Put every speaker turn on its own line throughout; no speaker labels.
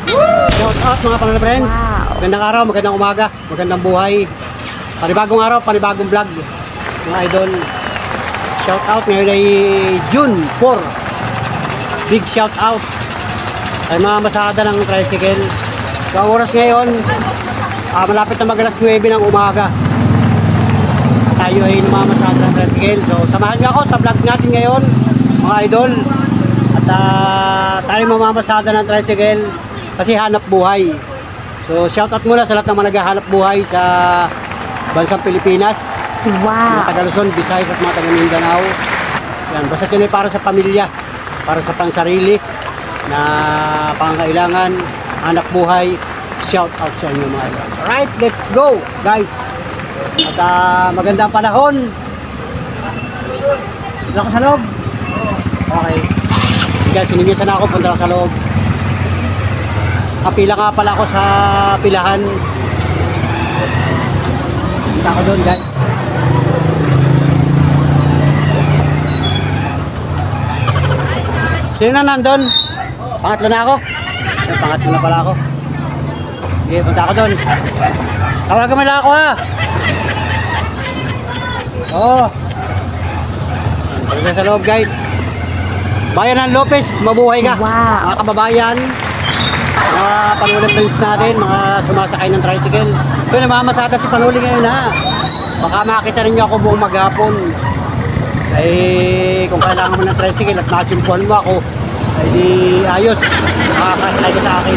Shout out mga pamilya friends.
Wow.
Magandang araw, magandang umaga, magandang buhay. Panibagong araw, panibagong vlog. Mga idol. Shout out ngayon ay June 4. Big shout out ay mga masada ng tricycle. So ang oras ngayon, malapit na mag-alas 9 ng umaga. Tayo ay namamasada ng tricycle. So samahan niyo ako sa vlog natin ngayon, mga idol. At tayo mamamasada ng tricycle kasi hanap buhay. So shout out muna sa lahat ng mga naghahanap buhay sa bansang Pilipinas.
Wow.
Mga taga Luzon, Visayas at mga taga Mindanao. Yan, basta yun ay para sa pamilya, para sa pangsarili na pangangailangan, hanap buhay. Shout out sa inyo mga idol. Alright, let's go guys. At magandang panahon. Dito ako sa loob. Okay. Guys, sinimisan ako, punta lang sa loob. Kapila nga pala ako sa pilahan. Punta ako doon guys. Sino na nandun? Pangatlo na ako. Ay, pangatlo na pala ako. Sige, punta ako doon. Tawagan mo lang ako ha. Oo. Punta sa loob guys. Bayan ng Lopez, mabuhay ka.
Wow.
Mga kababayan, mga panulit friends natin, mga sumasakay ng tricycle. Ito namamasada si Panuli ngayon ha. Baka makita rin niyo ako buong maghapon. Kung kailangan mo ng tricycle at nasimpuan mo ako, ay di ayos, makakasakay ka sa akin.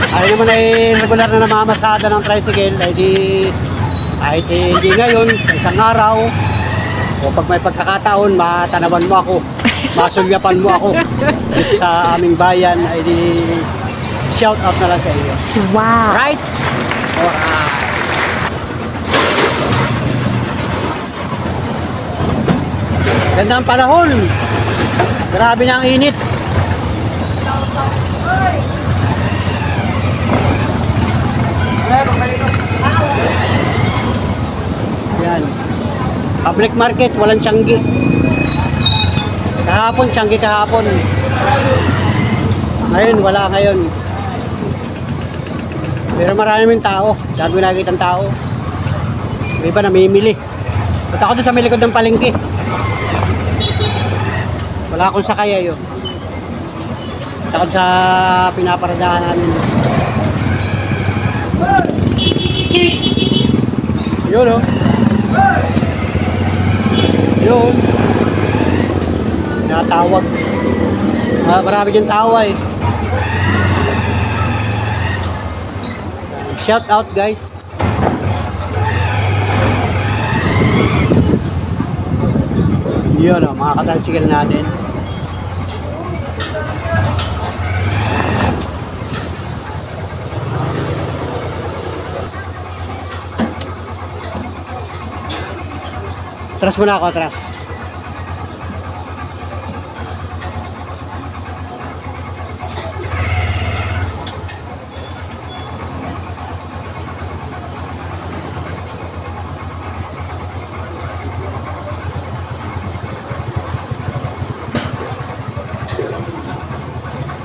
Ay naman ay regular na namamasada ng tricycle, ay di kahit hindi ngayon, sa isang araw, o pag may pagkakataon, matanawan mo ako, masulyapan mo ako dito sa aming bayan, ay di shout out na lang sa iyo.
Wow.
Right? Alright. Ganda ang panahon. Grabe na ang init. Yan. Public market, walang tiyanggi. Kahapon, tiyanggi kahapon. Ngayon, wala ngayon. Pero maraming tao. Dami nakikita ng tao. May iba namimili. At ako doon sa may likod ng palengke. Wala akong sakay ayo. Takot sa pinaparadahan namin. Yun o. Yun. Natawag. Marami dyan tawa eh. Shout out guys. Yun o, mga katricycle natin. Atras muna ako, atras.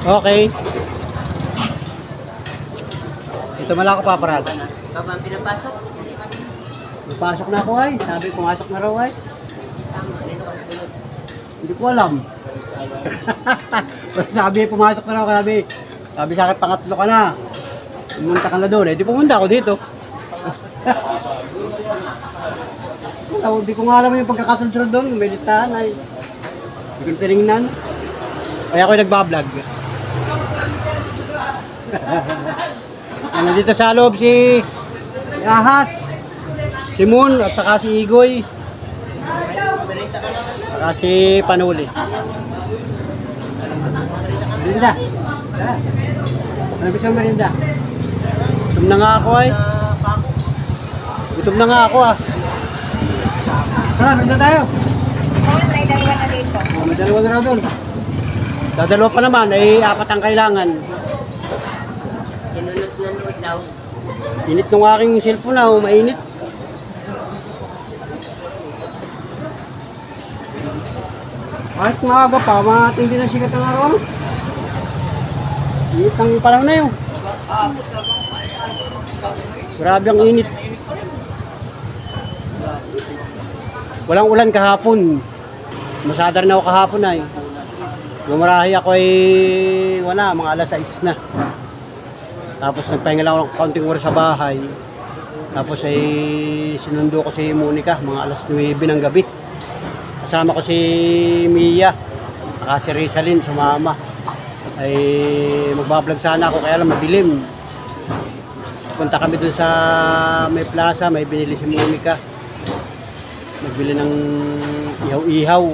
Okay. Ito mala ako paparada.
Kapag pinapasok,
Pasok na ako ay. Sabi pumasok na raw ay. Hindi ko alam. Sabi pumasok na raw. Sabi sa akin pangatlo ka na. Pumunta ka na doon. Eh di pumunta ako dito. Hindi ko nga alam yung pagkakasunod doon. May listahan ay. Hindi ko tinignan. Kaya ako nagbablog. Nandito sa loob si Ahas, si Moon at saka si Igoy, saka si Panuli. Merinda. Ano gusto mo merinda? Gutom na nga ako ay. Gutom na nga ako ah. Tara, merinda tayo.
May dalawa na dito.
May dalawa na raw doon. Dadalawa pa naman ay apat ang kailangan.
sinunod daw.
Init nung aking cellphone na, mainit. Kahit maaga pa, matindi na sikat ang araw. Init ang panahon na yun. Grabe ang init. Walang ulan kahapon. Masadar na ako kahapon ay. Gumarahi ako ay wala, mga alas 6 na. Tapos nagpahinga lang ako ng kaunting oras sa bahay. Tapos ay sinundo ko si Monica, mga alas 9 ng gabi. Kasama ko si Mia, saka si Rizalyn, sumama. Ay magbablog sana ako, kaya lang madilim. Punta kami dun sa may plaza, may binili si Monica. Nagbili ng ihaw-ihaw,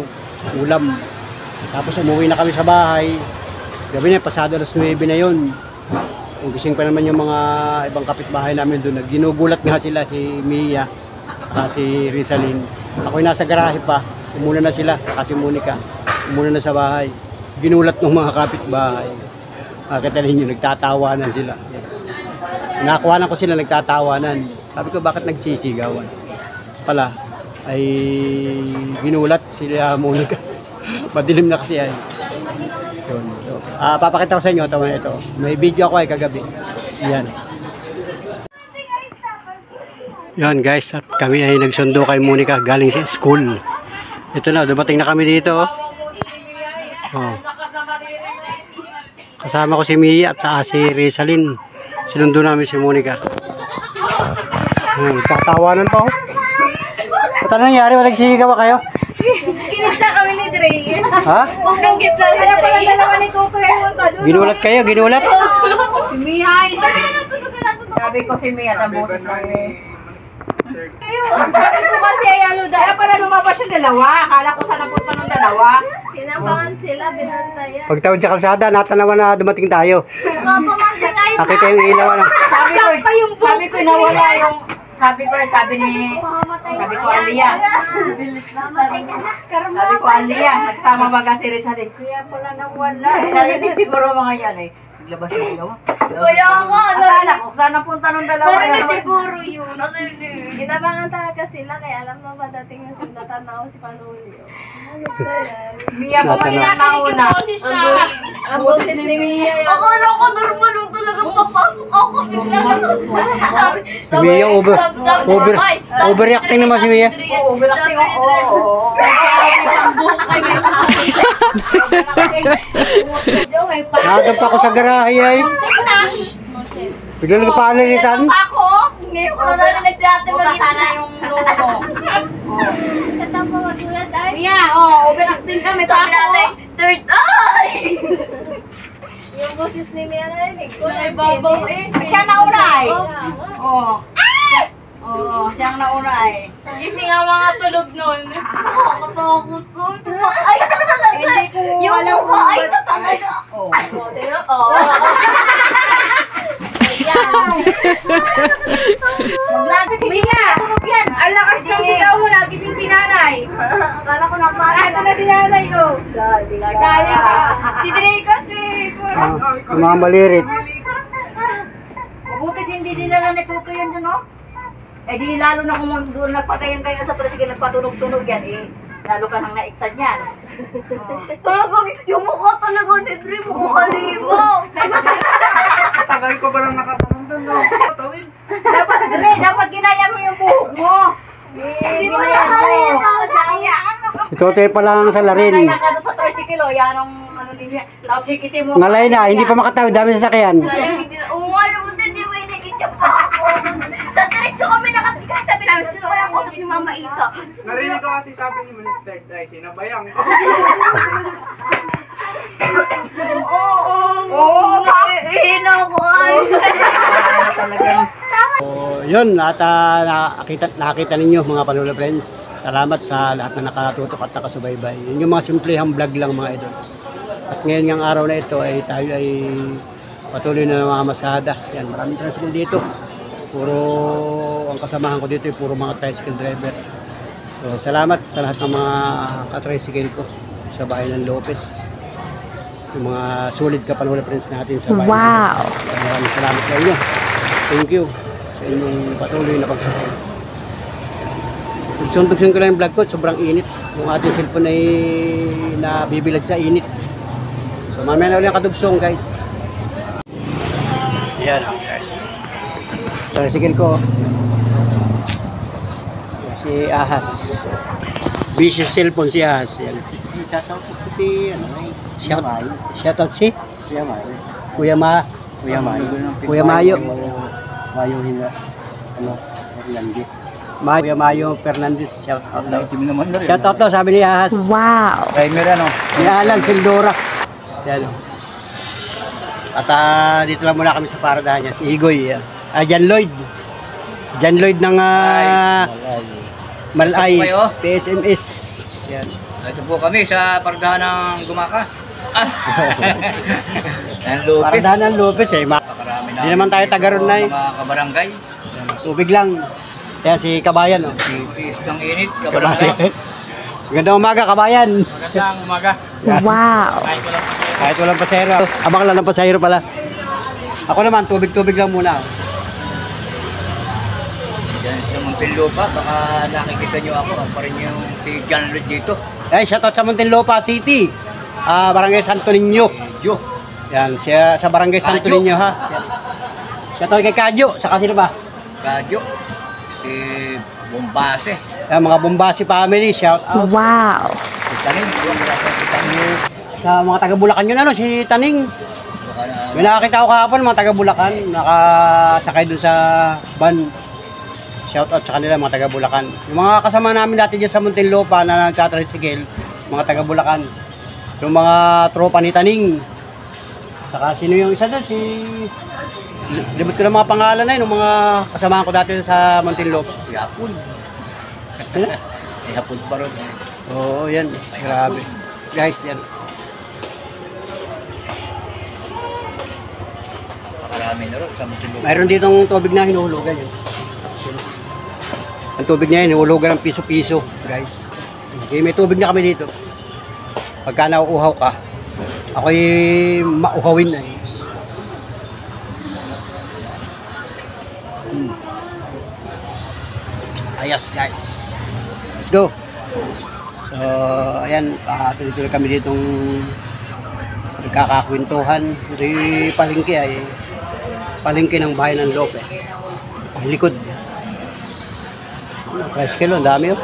ulam. Tapos umuwi na kami sa bahay. Gabi na, pasado alas 9 na yun. Gising pa naman yung mga ibang kapitbahay namin doon. Ginugulat nga sila, si Mia, si Rizalyn. Ako'y nasa garahe pa. Umuna na sila, kasi Monica. Umuna na sa bahay. Ginulat ng mga kapitbahay. Katalin nyo, nagtatawanan sila. Nakuhanan ko sila, nagtatawanan. Sabi ko, bakit nagsisigawan? Pala, ay ginulat sila Monica. Madilim na kasi ay. Yun. So, papakita ko sa inyo, tama ito. May video ako ay kagabi. Yan. Yan guys, at kami ay nagsundo kay Monica galing sa school. Ito na, dumating na kami dito. Oh. Kasama ko si Mia at si Rizalyn. Sinundo namin si Monica. Tatawanan pa oh. Ba't ano nangyari? Walang sisigaw kayo?
Kinita kami ni Dre.
Ha?
Huwag kang gitla. Kaya pala dalawa ni Tutoy ay punta doon.
Ginulat kayo? Ginulat?
Si Mihay. Sabi ko si Mia, ang boses lang eh. Sabi ko kasi ay ano dahil para lumabas yung dalawa. Akala ko sana punta ng dalawa. Tinabangan sila, binantayan.
Pagtawid sa kalsada, natanawan na dumating tayo. Nakita yung ilaw.
Sabi ko nawala yung sabi ko Alia. Sabi ko Alia, nagsama baga si Rizalyn. Kaya pala nawala. Sabi siguro mga yan eh. Naglabas yung ilaw.
Kaya nga,
Akala ko sana punta ng dalawa.
narinig siguro yun. Inabangan talaga sila, kaya alam mo ba dating yung sundatan na ako si Panulio.
Mia po kanina nauna. Ang boses ni Mia.
Akala ko normal yung talagang papasok ako. Bigla na
Si Mia, overreacting naman si Mia.
Oo, overacting ako. Oo.
Nakagap ako sa garahe ay. Bigla nagpaalinitan.
ako. Ngayon ko na narinig si ate
Buta sana yung lumo.
Katapa magulat ay.
Mia, overacting kami.
Sabi natin, third eye! Yung boses ni Mia narinig ko.
Naibabaw eh. Siya nauna eh. Oo. Oo, siyang nauna eh.
Gising ang mga tulog nun.
Nakakatakot ko. Ay, talaga. Yung mukha ay talaga.
Oo.
Oo.
Mia! Yan! Ang lakas ng sigaw mo, nagising si nanay.
Akala ko nakakala.
Ito na si nanay ko. Dali ka.
Si Dre kasi.
Yung mga malirit.
Mabutit hindi dinala ni Tuto yan dun, no? Eh di lalo na kung doon nagpatayan kayo sa tricycle, nagpatunog-tunog yan eh. Lalo ka nang naiktan yan.
Talaga, yung mukha talaga ni Dre, mukha kalimaw.
Tagal ko ba lang nakapunta, no? Tawid.
Dapat, Dre, dapat ginaya mo yung buhok mo.
Hindi mo yan
Si Totoy pa lang sa larin.
Kaya ka doon sa tricycle, yan ang ano niya. Tapos hikitin mo.
Ngalay na, hindi pa makatawid. Dami sa sakyan.
Oo nga, alam mo, hindi mo yung nakikita pa ako. Sa diretso kami nakatikas, sabi namin, sino kaya kusap ni Mama Isa?
Narinig ko kasi sabi ni Manit Third Eye, sinabayang ko.
Oo, hina ko ay.
So, yun, at nakita ninyo mga Panula Friends. Salamat sa lahat na nakatutok at nakasubaybay. Yun yung mga simplehang vlog lang mga idol. At ngayon ng araw na ito ay tayo ay patuloy na namamasada. Yan, maraming tricycle dito. Puro, ang kasamahan ko dito ay puro mga tricycle driver. So, salamat sa lahat ng mga katricycle ko sa bayan ng Lopez. Yung mga solid Panula Friends natin sa bayan.
Wow!
Maraming salamat sa inyo. Thank you sa inyong patuloy na pagsusunod. Tugsong-tugsong ko lang yung vlog ko, sobrang init. Yung ating cellphone ay nabibilad sa init. So mamaya na ulit ang kadugsong guys. Ayan guys. Tricycle ko. Si Ahas. Busy cellphone si Ahas. Yan. Shout out si Kuya Mayo.
Mayo hina. Ano? Fernandez.
Kuya Mayo Fernandez. Shout out daw.
Itim naman na rin.
Shout out daw sabi ni Ahas.
Wow!
Primer ano?
Ni Alan Sildora. Yan. At dito lang muna kami sa paradahan niya. Si Igoy. Jan Lloyd. Jan Lloyd ng Malay. PSMS. Yan.
Ito po kami sa pardahan ng Gumaka. Ang Lopez.
Paradahan ng Lopez eh.
Pakarami
Hindi naman tayo taga ron na eh.
Mga kabarangay.
Tubig lang. Yan si Kabayan. Oh.
Pipis ng init, kabarangay.
Magandang umaga, Kabayan.
Magandang umaga.
Wow!
Kahit walang pasahero. Abang lang ng pasahero pala. Ako naman, tubig-tubig lang muna.
Diyan sa Muntinlupa, baka nakikita nyo ako. Ako rin yung si John Lloyd dito.
Ay, shoutout sa Muntinlupa City. Barangay Santo Niño.
Jo.
Yan, siya sa Barangay Santo
Kadyo.
Niño ha. Yan. Shoutout kay Kadyo. Saka sino ba?
Kadyo. Si Bombase.
Yan, mga Bombasi family. Shoutout.
Wow!
Si Tanin. Si Tanin.
Sa mga taga Bulacan yun, si Taning.
Baka na.
May nakakita ko kahapon, mga taga Bulacan. Nakasakay dun sa van. Shoutout sa kanila, mga taga Bulacan. Yung mga kasama namin dati dyan sa Muntinlupa na nagtatricycle, mga taga Bulacan. Yung mga tropa ni Taning. Saka sino yung isa doon? Libot ko ng mga pangalan na yun, yung mga kasamahan ko dati sa Muntinlupa.
Yapon.
Sino?
Yapon pa rin.
Oo, yan. Grabe. Guys, yan.
Pakarami na rin sa Muntinlupa.
Mayroon ditong tubig na hinuhulugan yun. Ang tubig niya, hinuhulugan ng piso-piso, guys. Okay, may tubig na kami dito. Pagka nauuhaw ka, ako'y mauhawin na eh. Ayos, guys. Let's go. So, ayan, tuloy-tuloy kami ditong nagkakakwentuhan. Ito yung palengke ay palengke ng bayan ng Lopez. Ang likod. Fresh kilo, ang dami oh.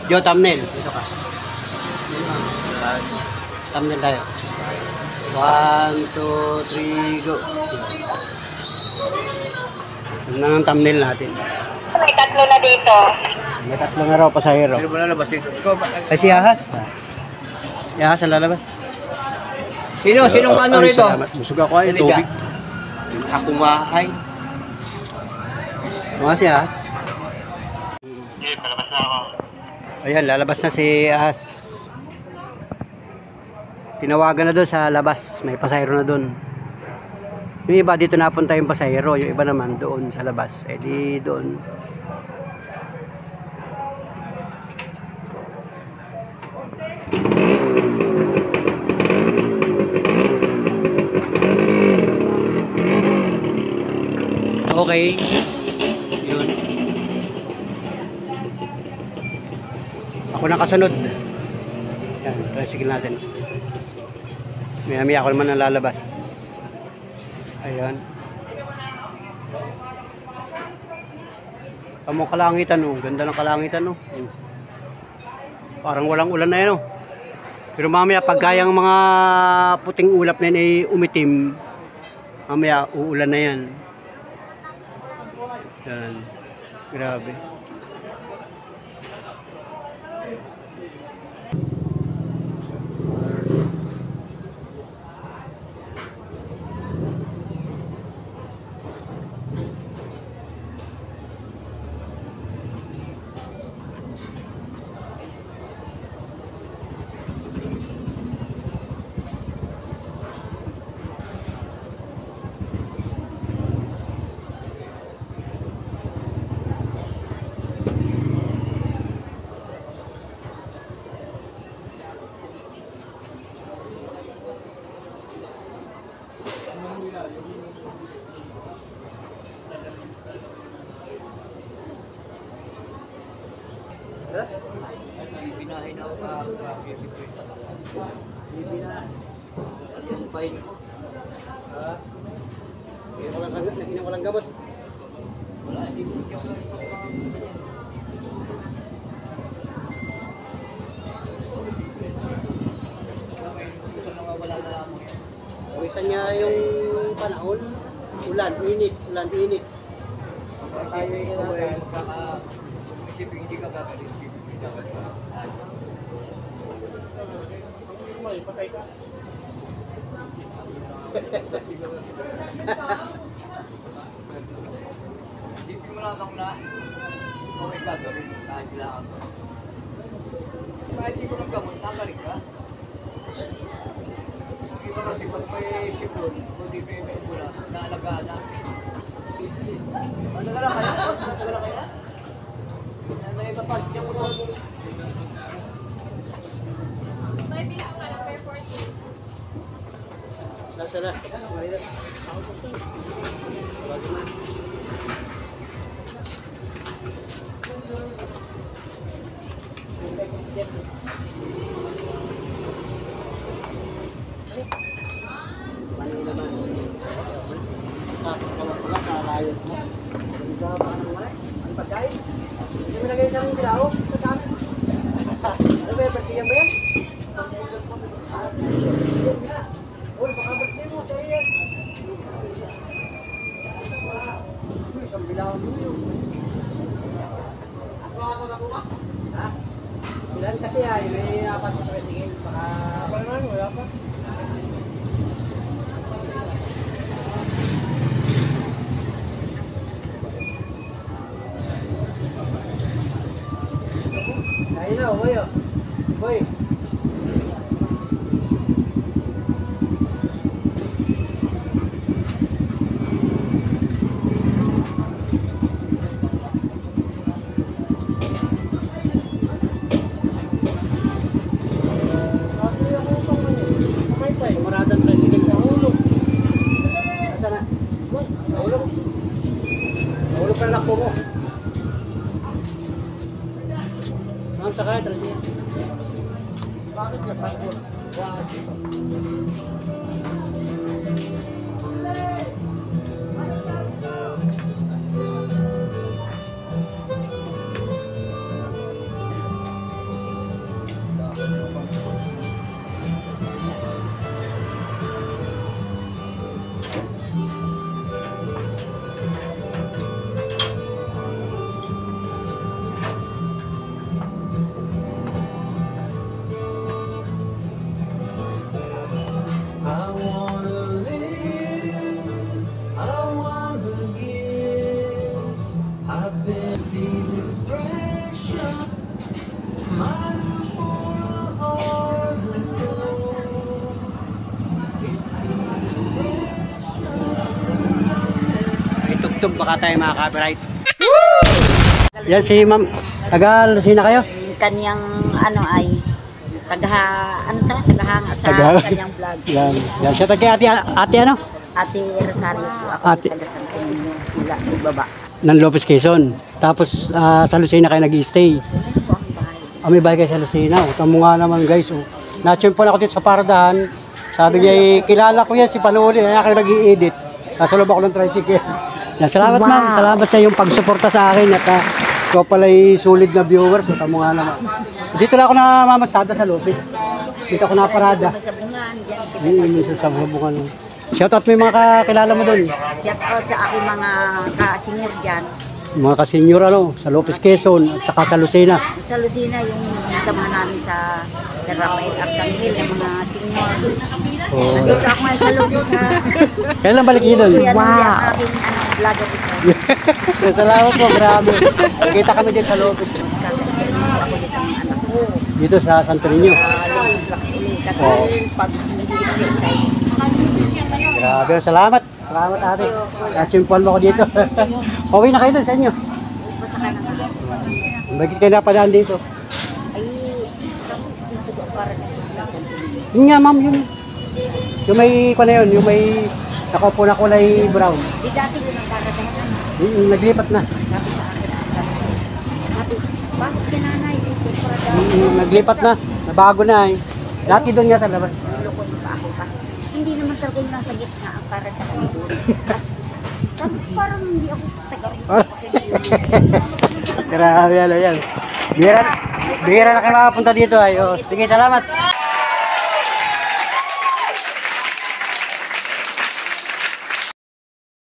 Jo, thumbnail. Dito ka. Thumbnail tayo. 1, 2, 3, go. Yun lang ang thumbnail natin.
May tatlo na dito.
May tatlo na raw pasahero.
Sino ba lalabas dito? Ikaw ba?
Ay si Ahas. Si Ahas ang lalabas.
Sinong ano
Ay,
rito?
salamat. Busog ako ay
Sino
tubig. Ako maay. Mga si Ahas.
Palabas na ako.
Ayan, lalabas na si Ahas. Tinawagan na doon sa labas. May pasahero na doon. Yung iba dito napunta yung pasahero. Yung iba naman doon sa labas. Eh di doon. Okay. Yun. Ako nang kasunod. Yan, tricycle natin. Maya-maya ako naman nalalabas. Ayan. Among kalangitan oh. Ganda ng kalangitan oh. Parang walang ulan na yan oh. Pero mamaya pagkayang mga puting ulap na yun ay umitim, mamaya uulan na yan. Yan. Grabe.
na ako ka-baby ko.
Hindi na.
Yung pain ko.
Walang gamot.
Wala, hindi ko siya. Wala na lang.
Isa niya yung panahon. Ulan, init.
Hindi ka gagaling. Patay ka. Isipin mo lang na okay ka gawin kahit kailangan ko. Kahit hindi ko ng gamot, nagaling ka. Hindi ko kasi pag may sipon, kundi may mula, naalagaan na. Matagal kayo? Matagal kayo na? May kapag niya mo na.
Nasa na. Ayos mo. Ikaw ba nang wala? Ang pagkain? Hindi mo nagay ng bilao sa kami. Ano ba 'yung pagkiyan ba 'yan? Uy, baka birthday mo sa iyan. Isang bilao mo. Makakasal na po ka? Ha? Ilan kasi ay may apat sa presigil. Baka wala pa. Ayun na, boy. Boy. Muradan president na hulog. Asa na? Hulog. Hulog pa lakbo mo. Ang sakay, trasiya. Bakit ka takbo? Baka tayo makaka-copyright. Yan si Ma'am. Tagal, sino kayo?
Kanyang ano ay tagahanga sa kanyang vlog.
Yan. Yan siya kay ate ano?
Ate Rosario po ako, taga San Camino, Pula, ibaba.
Ng Lopez Quezon. Tapos sa Lucena kayo nag-i-stay.
Ito po ang bahay.
May bahay kayo sa Lucena. Tamo nga naman guys. Na-tune ako dito sa Paradahan. Sabi niya, kilala ko yan si Panuli. Kaya kayo nag-i-edit. Nasa loob ako ng tricycle. Yan, salamat ma'am. Salamat sa iyong pagsuporta sa akin. At ikaw pala'y sulit na viewers. Tamo nga naman. Dito lang ako namamasada sa Lopez. Dito ako naparada.
Sa bungan, diyan kita.
Sa bungan. Shoutout mo yung mga kakilala mo doon.
Shout out sa aking mga ka-senior dyan.
Mga ka-senior sa Lopez Quezon at saka sa Lucena.
Sa Lucena, yung samahan namin sa Rafael Arcangel, yung mga senior.
Oh.
Nandito ako ngayon sa Lopez ha.
Kailan balik niyo doon?
Wow! Aking vlogger ito.
Salamat po, grabe. Nakita kami din sa Lopez.
Ako din sa mga anak ko.
Dito sa Santo Niño.
Kasi pag hindi excited.
Grabe, salamat. Salamat ate. Nachimpuan mo ako dito. Okay na kayo doon sa inyo.
Basta ka na nga.
Bakit kayo napadaan dito?
Ay, dito ba para sa Santo
Yun nga ma'am, yun. Yung may, na yun, yung may nakaupo na kulay brown.
Di dati ko nang karadahan.
Naglipat na.
Sabi sa akin, sabi, bakit si nanay dito para
Naglipat na. Nabago na eh. Dati doon nga sa labas.
Lulukon pa ako kasi hindi naman talaga yung nasa gitna ang para sa doon. Sabi ko parang hindi ako taga rin.
Grabe yan. Bira na kayo makapunta dito ay. Oh, sige, salamat.